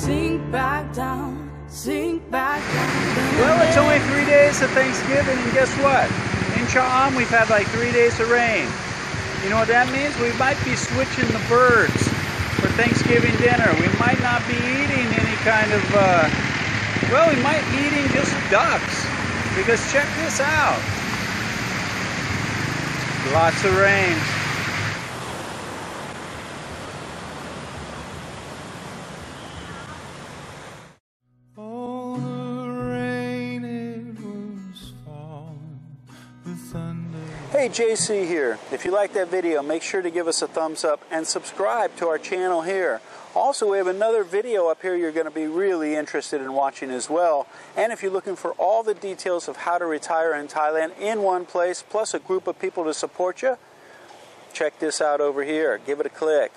sink back down, sink back down. Well, it's only 3 days of Thanksgiving, and guess what? In Cha-am, we've had like 3 days of rain. You know what that means? We might be switching the birds for Thanksgiving dinner. We might not be eating any kind of, well, we might be eating just ducks. Because check this out. Lots of rain. Hey, JC here. If you like that video, make sure to give us a thumbs up and subscribe to our channel here. Also, we have another video up here you're going to be really interested in watching as well. And if you're looking for all the details of how to retire in Thailand in one place, plus a group of people to support you, check this out over here. Give it a click.